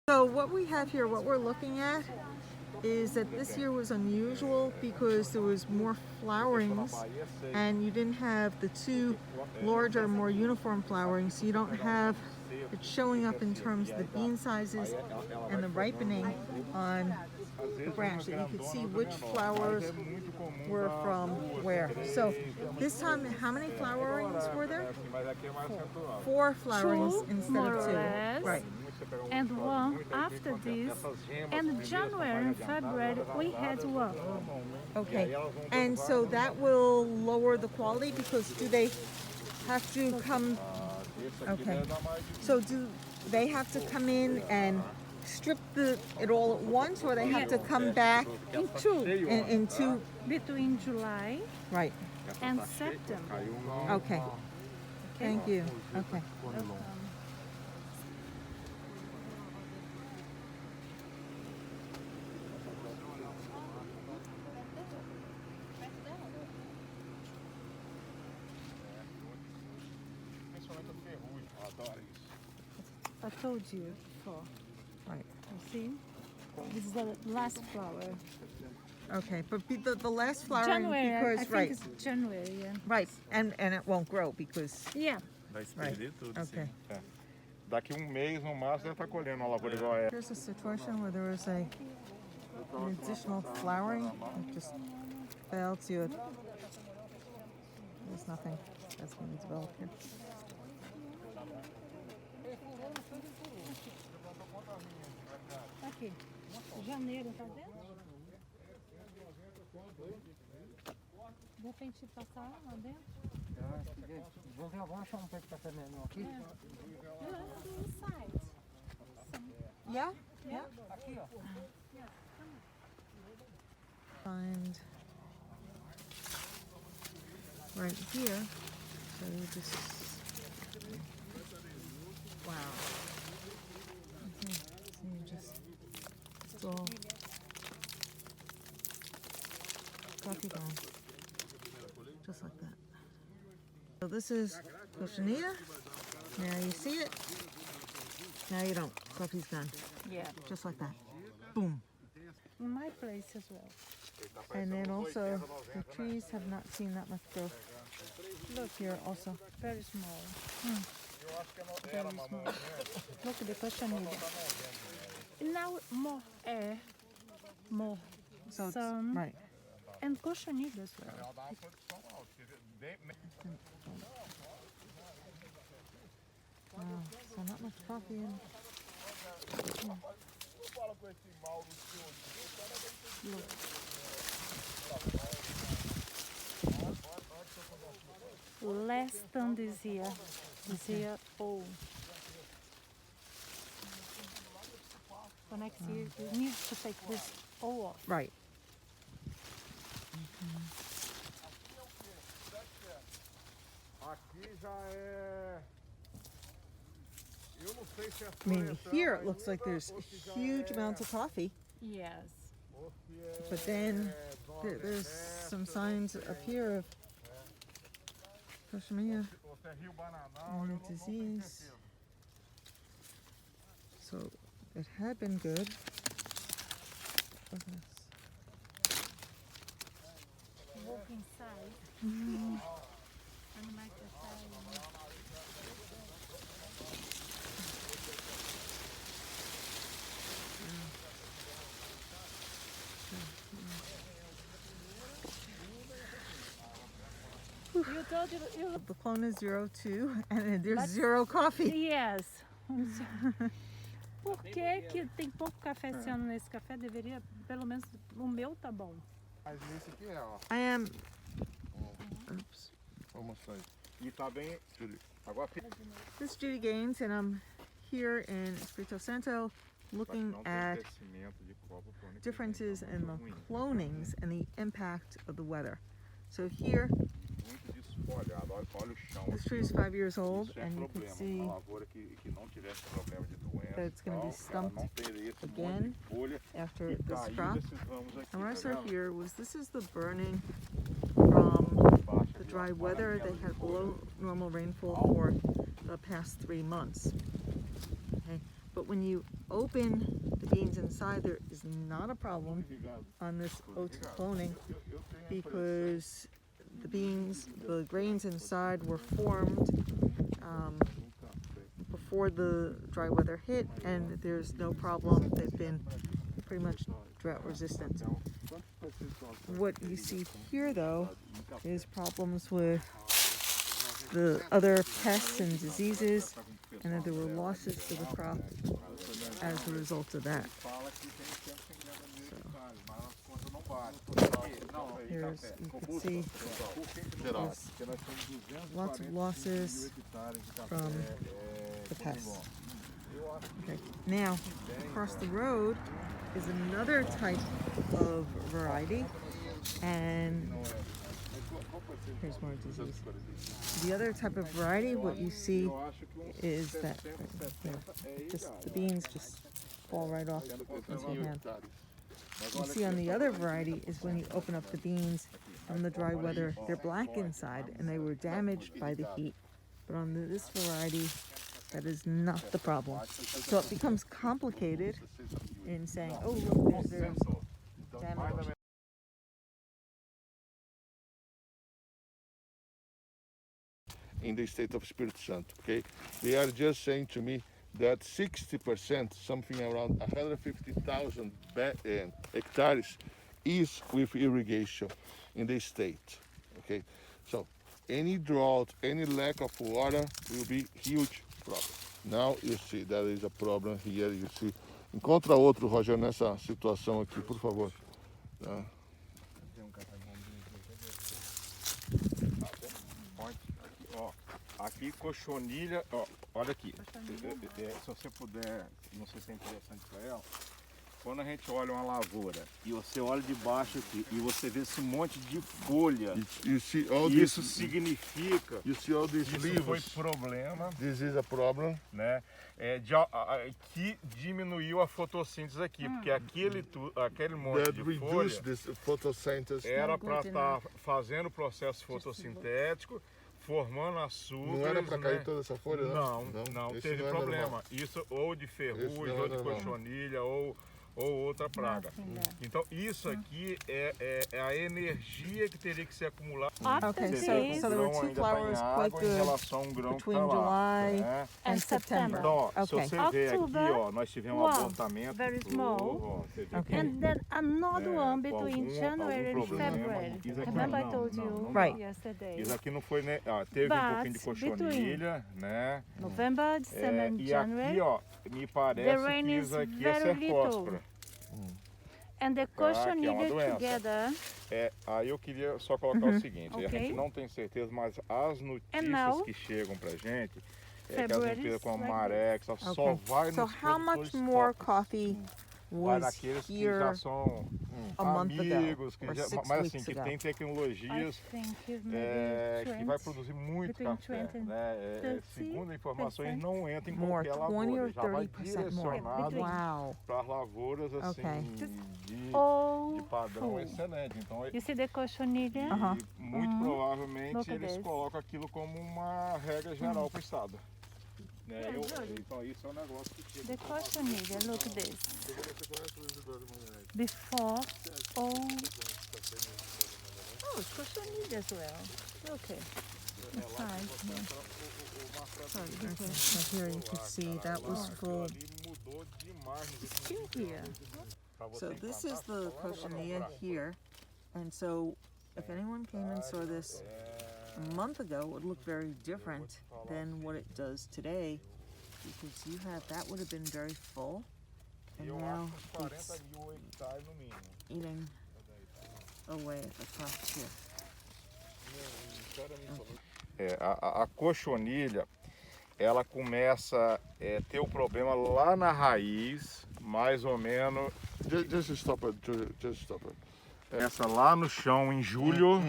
So what we have here, what we're looking at, is that this year was unusual because there was more flowerings and you didn't have the two larger, more uniform flowerings, so you don't have it showing up in terms of the bean sizes and the ripening on the branch, that you could see which flowers were from where. So this time, how many flowerings were there? Four flowerings Two, instead more of or two. less. Right. And one after this. And January and February we had one. Okay. And so that will lower the quality because do they have to come? Okay. So do they have to come in and strip it all at once, or they have to come back In two. in two? Between July Right. and September. Okay. Thank you. Okay. I told you before. Right. You see? This is the last flower. Okay, but the last flowering January, I because think right, it's January, yeah. right, and it won't grow because Yeah. Vai espremer tudo okay. assim. Daqui mês no máximo deve estar colhendo uma lavoura igual a essa. Here's a situation where there was an additional flowering. It just failed to it. There's nothing that's going to develop here. Aqui. Janeiro, tá vendo? De repente passar lá dentro. Vamos achar pé de café menor aqui. Inside. Yeah. Yeah. Aqui, ó. Find right here. So you just wow. So you just it's all coffee ground, just like that. So this is cochinilla. Now you see it. Now you don't. Coffee's gone. Yeah. Just like that. Boom. In my place as well. And then also the trees have not seen that much growth. Look here also. Very small. Very small. Look at the cochinilla. Now more air, more So it's, sun, right. and cochinilla as well. Wow. So not much coffee in. Less than this year. This year, oh. For next year, you need to take this all off. Right. Aqui já é. Eu não sei se é I mean, here it looks like there's huge amounts of coffee, Yes. but then there's some signs up here of cochinilla ou se é Rio Bananal. and the disease. So it had been good. Look at this. Walk inside. And make the You told you The clone is 02 and there's But- zero coffee. Yes. Por que que tem pouco café esse ano nesse café? Deveria, pelo menos, o meu tá bom. Mas esse aqui é, ó. I am. Oops. Vou mostrar aí. E tá bem. Agora This is Judy Gaines, and I'm here in Espirito Santo looking não tem at crescimento de copo pro ano que vem, differences tá in the muito ruim. clonings and the impact of the weather. So here, Muito desfolhado. Olha o chão. this aqui, tree is ó. 5 years old, Isso é and you can problema. see Uma lavoura que não tivesse problema de doença. that it's gonna be ela stumped não teria esse again monte de folha after e this cair crop. desses ramos aqui, And what I tá saw vendo? here was this is the burning from Baixa the aqui, ó, dry olha weather. aquela They had folha. below normal rainfall for the past 3 months. Okay, but when you open the beans inside, there is not a problem on this oat cloning because the grains inside were formed before the dry weather hit, and there's no problem. They've been pretty much drought resistant. What you see here though is problems with the other pests and diseases, and that there were losses to the crop as a result of that. Here's, you can see there's lots of losses from the pests. Okay, now across the road is another type of variety, and here's more disease. The other type of variety, what you see is that just the beans just fall right off into your hand. You see on the other variety is when you open up the beans from the dry weather, they're black inside and they were damaged by the heat. But on this variety, that is not the problem. So it becomes complicated in saying, oh look, there's damage. In the state of Espirito Santo, okay? They are just saying to me that 60%, something around 150,000 hectares, is with irrigation in the state, okay? So any drought, any lack of water will be huge problem. Now you see there is a problem here, you see. Encontra outro, Roger, nessa situação aqui, por favor. Tá? Aqui, cochonilha, ó, olha aqui, se você puder, não sei se é interessante para ela, quando a gente olha uma lavoura e você olha de baixo aqui e você vê esse monte de folha, isso significa que isso foi problema, This is a problem, né? Que diminuiu a fotossíntese aqui, porque aquele monte de folha era para estar fazendo o processo fotossintético, formando açúcar. Não era para cair toda essa folha? Não, teve problema. Isso ou de ferrugem, ou de cochonilha, ou outra praga. Então isso aqui é a energia que teria que ser acumulada. Okay, so there were two flowers quite good between July and September. Então, se Okay. você ver aqui, ó, nós tivemos um apontamento. Very small. Okay. And then another one between January and February. Remember I told you yesterday. Isso aqui não foi, né? Teve um pouquinho de cochonilha, né? November, December and E January. aqui, ó, me parece que isso aqui é cercóspora. And the que é uma cochonilha doença. together. Aí eu queria só colocar o seguinte, a Okay. gente não tem certeza, mas as notícias que chegam pra gente é que as empresas como a Marex só vai nos So how much more coffee vai was naqueles que here já são a month ago, amigos, que or já, 6 mas assim, weeks que ago? tem tecnologias I think it's que maybe vai 20. produzir muito between café. 20 and Né? Segundo informações, não entra em More, qualquer 20 lavoura, or já vai 30% more. direcionado Wow. para as lavouras assim, Okay. de padrão excelente. Então, You see the cochonilha? e muito provavelmente Look at eles this. colocam aquilo como uma regra geral para o estado. Né? Então isso é um negócio que chega. The cochonilha, look this. Before all... Oh, it's cochonilha as well. Okay. Inside. So here you can see that was full. Mudou demais nos Still here. So this is the cochonilla here, and so if anyone came and saw this a month ago, it would look very different than what it does today, because that would have been very full, and now it's 40.000 hectares no mínimo. eating away at the crop here. A cochonilha, ela começa a ter o problema lá na raiz, mais ou menos. Just stop it, just stop it. Começa lá no chão em julho.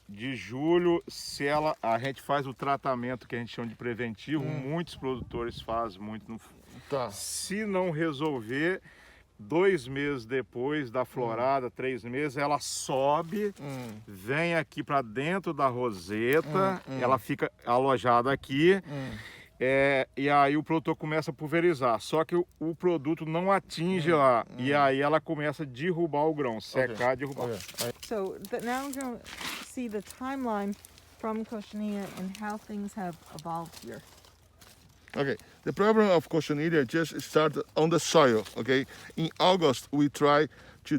De julho, se a gente faz o tratamento que a gente chama de preventivo, muitos produtores fazem muito. Se não resolver, 2 meses depois da florada, 3 meses, ela sobe, vem aqui para dentro da roseta, ela fica alojada aqui E aí o produtor começa a pulverizar, só que o produto não atinge lá, e aí ela começa a derrubar o grão, secar, derrubar. So now we're going to see the timeline from Cochineal and how things have evolved here. Okay, the problem of Cochineal just started on the soil. Okay, in August we try to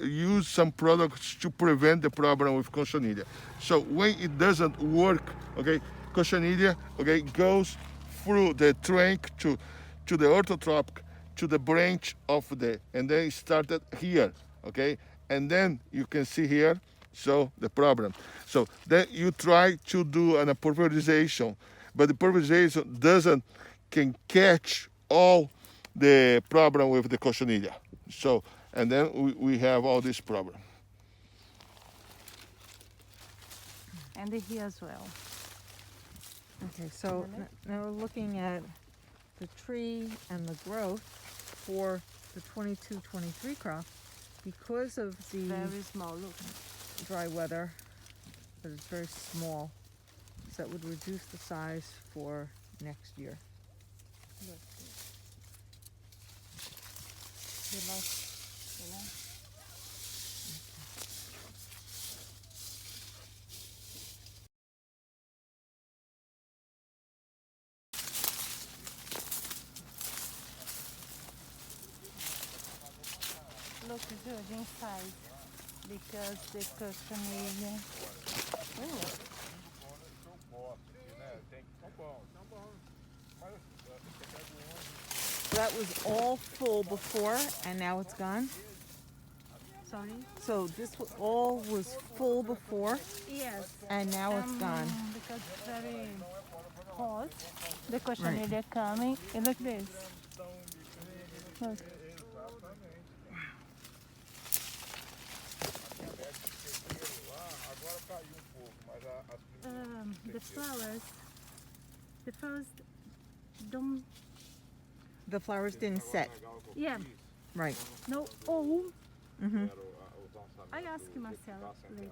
use some products to prevent the problem with Cochineal. So when it doesn't work, okay, Cochineal goes through the trunk to the orthotropic to the branch of and then it started here. Okay, and then you can see here. So the problem. So then you try to do a pulverization, but the pulverization can catch all the problem with the Cochineal. So and then we have all this problem. And here as well. Okay, so now we're looking at the tree and the growth for the 22-23 crop. Because of the Very small, look. dry weather, but it's very small, so that would reduce the size for next year. Look good inside because the Cochineal. That was all full before, and now it's gone. Sorry? So this all was full before, Yes. and now it's gone. Because it's very hot. The Cochineal coming. And look this. Look. The flowers don't, The flowers didn't set. yeah, Right. no, oh, Mm-hmm. I asked Marcelo later.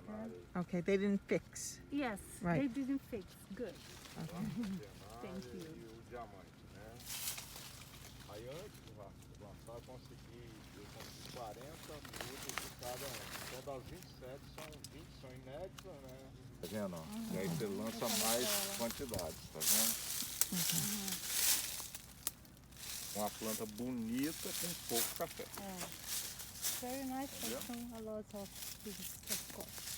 Okay, they didn't fix. Yes, Right. they didn't fix, good. Thank you. Aí antes de lançar eu consegui 40 mudas de cada um. Então das 27 são 20 são inéditas, né? Tá vendo? E aí você lança mais quantidades, tá vendo? Uma planta bonita com pouco café. Very nice, but a lot of things, of course.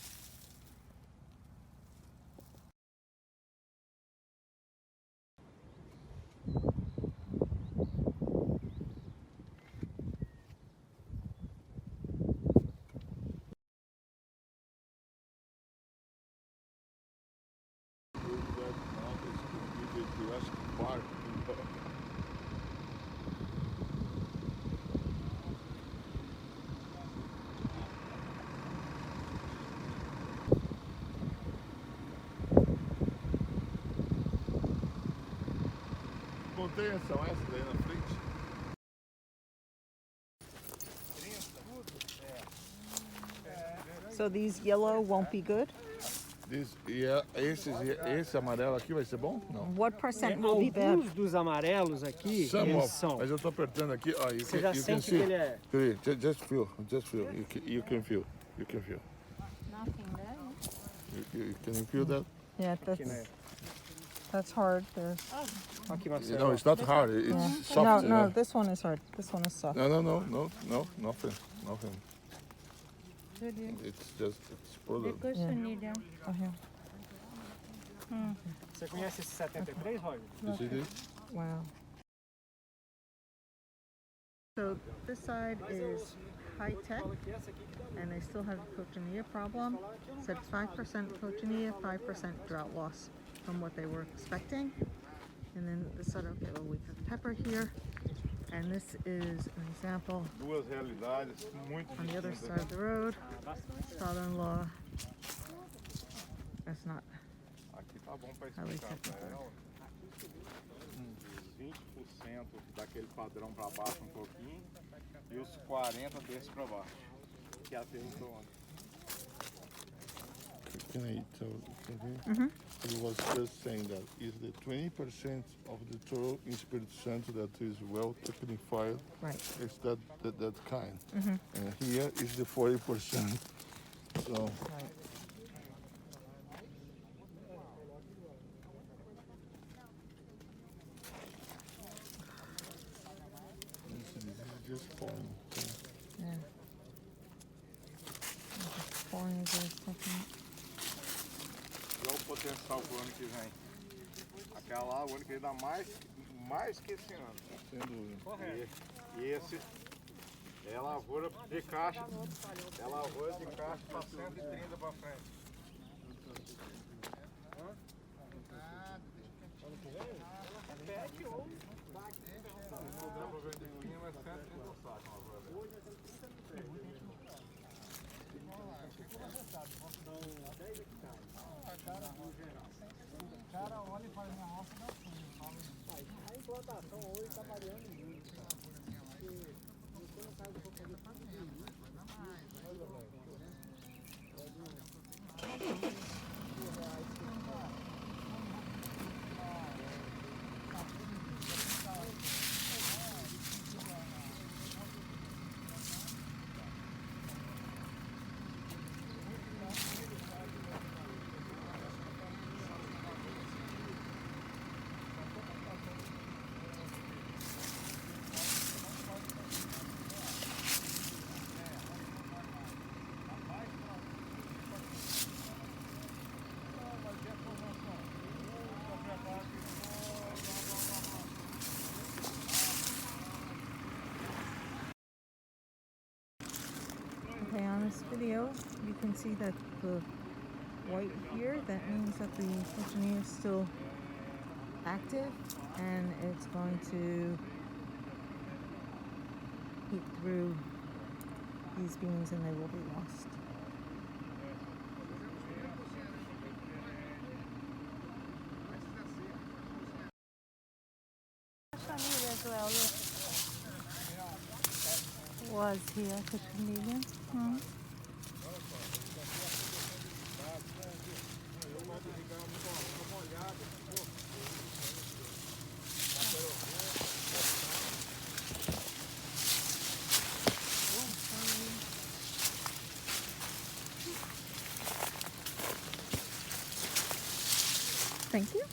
Montanhas são essas aí na frente? So these yellow won't be good? Esse amarelo aqui vai ser bom? Não. What percent will be bad? Alguns dos amarelos aqui, eles são. Mas eu tô apertando aqui, ó. Você já sente que ele é... Just feel. You can feel. Nothing there. Can you feel that? Yeah, that's hard. There's, Aqui, Marcelo. No, it's not hard. It's yeah. soft. No, this one is hard. This one is soft. No, nothing. Good. It's product. The Cochineal. Oh, here. Você conhece esse 73, Roger? You see this? Wow. So this side is high tech, and they still have cochineal problem. Said 5% cochineal, 5% drought loss from what they were expecting. And then this side, okay, well, we have pepper here, and this is an example Duas realidades muito on the other distintas. side of the road. Father-in-law. That's not Aqui tá bom para highly explicar para technical. ela. 20% daquele padrão para baixo um pouquinho e os 40 desse para baixo. Que é a pergunta ontem. can I tell? Mm-hmm. He was just saying that is the 20% of the total in Espírito Santo that is well technified. Right. It's that kind. Mm-hmm. And here is the 40%. So Right. this is just pouring. Yeah. Pouring is something. Olha o potencial pro ano que vem. Aquela lá, o ano que vem dá mais que esse ano. Sem dúvida. E esse é lavoura de caixa. É lavoura de caixa para 130 para frente. Não dá para vender linha, mas 130 sacos lavoura. Cara, olha e fala, minha roça dá assim. A implantação hoje está variando muito, cara. Porque você não sabe o que eu vou fazer isso. Okay, on this video, you can see that the white here, that means that the cochineal is still active and it's going to eat through these beans and they will be lost. Was here, Conilon. Thank you.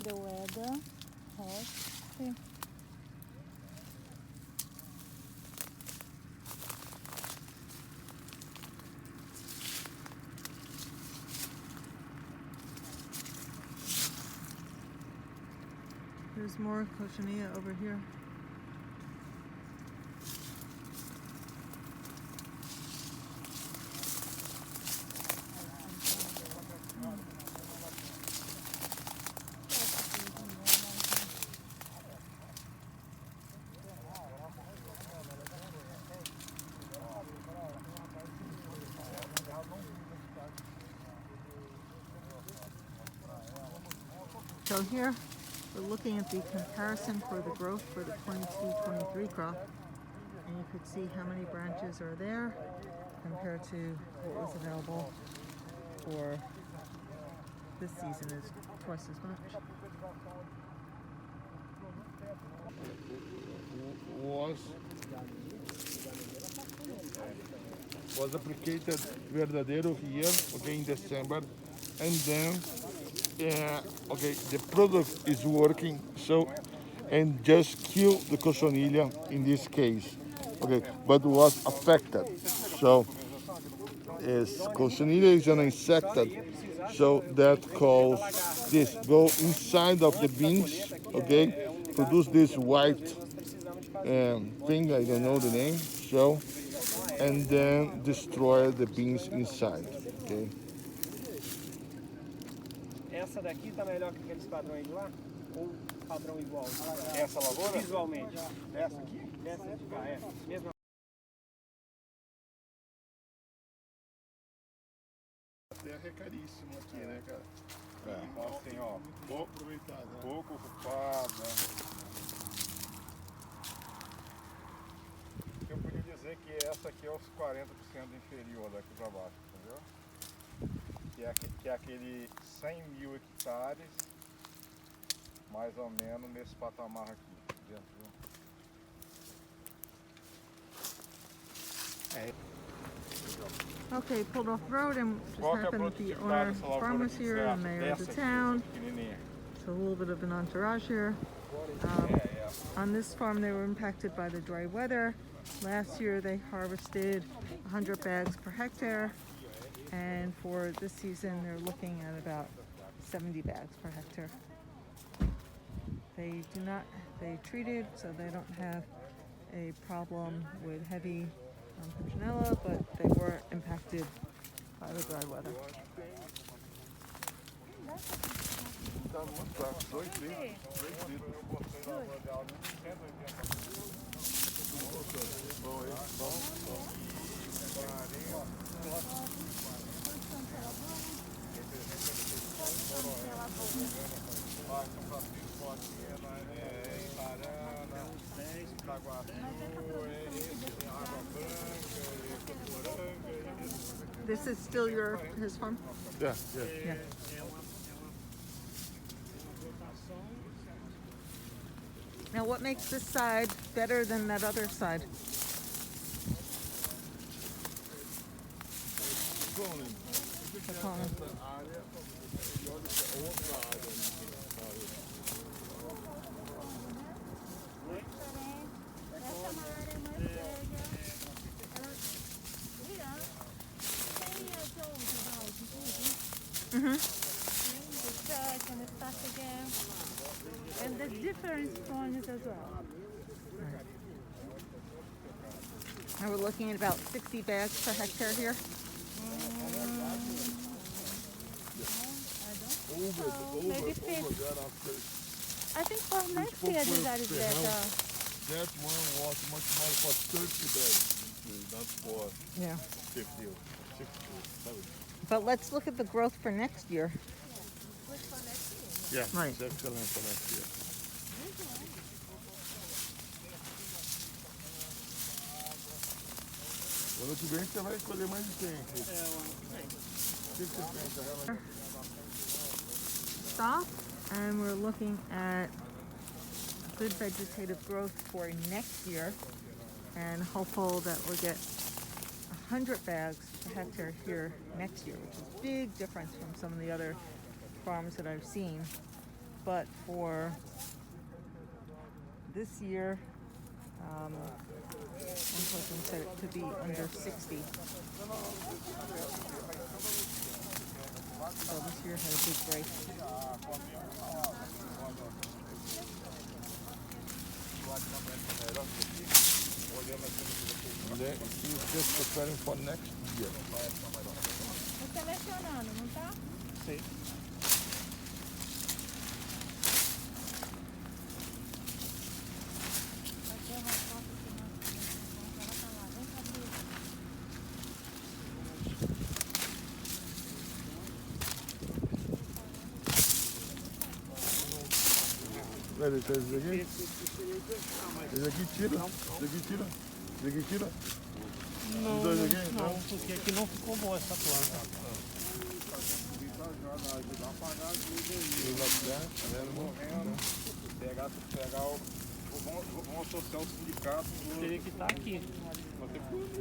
The weather, hot. Yeah. There's more cochinilla over here. So here we're looking at the comparison for the growth for the 22-23 crop, and you could see how many branches are there compared to what was available for this season is twice as much. Was applicated verdadeiro here, okay, in December, and then okay, the product is working, so, and just kill the cochonilla in this case, okay, but was affected. So, cochonilla is an insected, so that cause this go inside of the beans, okay, produce this white thing, I don't know the name, so, and then destroy the beans inside, okay. Essa daqui tá melhor que aqueles padrões de lá? Ou padrão igual? Essa lavoura? Visualmente. Essa aqui? Essa de cá, é. Mesma. A terra é caríssima aqui, né, cara? Então assim, ó, Pouco aproveitado, né? pouco ocupada. dizer que essa aqui é os 40% inferior daqui para baixo, entendeu? Que é aquele 100 mil hectares, mais ou menos nesse patamar aqui, entendeu? Okay, pulled off the road and just Qual que é a happened the produtividade owner, dessa lavoura farmers aqui, here, the mayor of the town. pequenininha? So a little bit of an entourage here. On this farm, they were impacted by the dry weather. Last year, they harvested 100 bags per hectare, and for this season, they're looking at about 70 bags per hectare. They treated, so they don't have a problem with heavy Petronella, but they were impacted by the dry weather. Tá muito fácil, 2 litros, 3 litros. Bom, hein? Bom. This is still his farm? Yeah. Yeah. Now, what makes this side better than that other side? The cloning. The church and the stuff again. And the different spawns as well. Now we're looking at about 60 bags per hectare here. Maybe 50. I think for next year they got it better. That one was much more for 30 bags, not for Yeah. 50 or 60 or 70. But let's look at the growth for next year. Yeah, Right. it's excellent for next year. O ano que vem você vai colher mais de 100 aqui. O que você pensa, realmente? Stop, and we're looking at good vegetative growth for next year, and hopeful that we'll get 100 bags per hectare here next year, which is a big difference from some of the other farms that I've seen. But for this year, one person said it could be under 60. So this year had a big break. And then he's just preparing for next year. Tô selecionando, não tá? Sim. Peraí, esse aqui? Esse aqui tira? Esse aqui tira? Esse aqui tira? Não, Os dois aqui? não, porque aqui não ficou boa essa planta. Vamos associar o sindicato. Teria que estar aqui.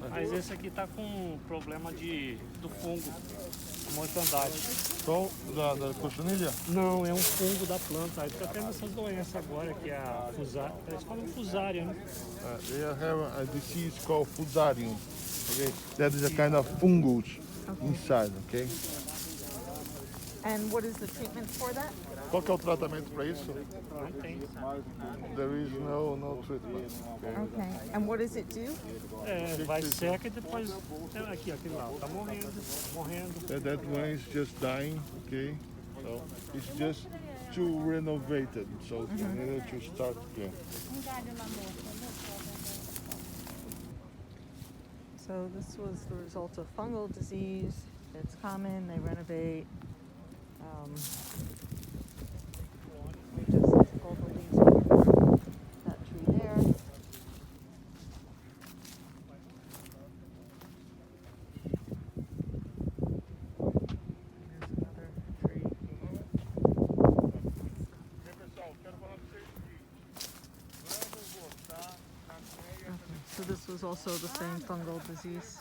Mas esse aqui tá com problema do fungo, a mortandade. Qual? Da cochonilha? Não, é um fungo da planta. Aí fica tendo essas doenças agora, que é a fusária. Eles falam fusária, né? They have a disease called fusarium. Okay, that is a kind of fungus inside. Okay. And what is the treatment for that? Qual que é o tratamento para isso? Não tem. There is no treatment. Okay. Okay. And what does it do? É, vai seca e depois. Aqui, aquele lá, tá morrendo, morrendo. That one is just dying. Okay. So it's just to renovate it. So we need to start again. Galho lá morto. So this was the result of fungal disease. It's common. They renovate. We just took all the leaves off that tree there. So this was also the same fungal disease.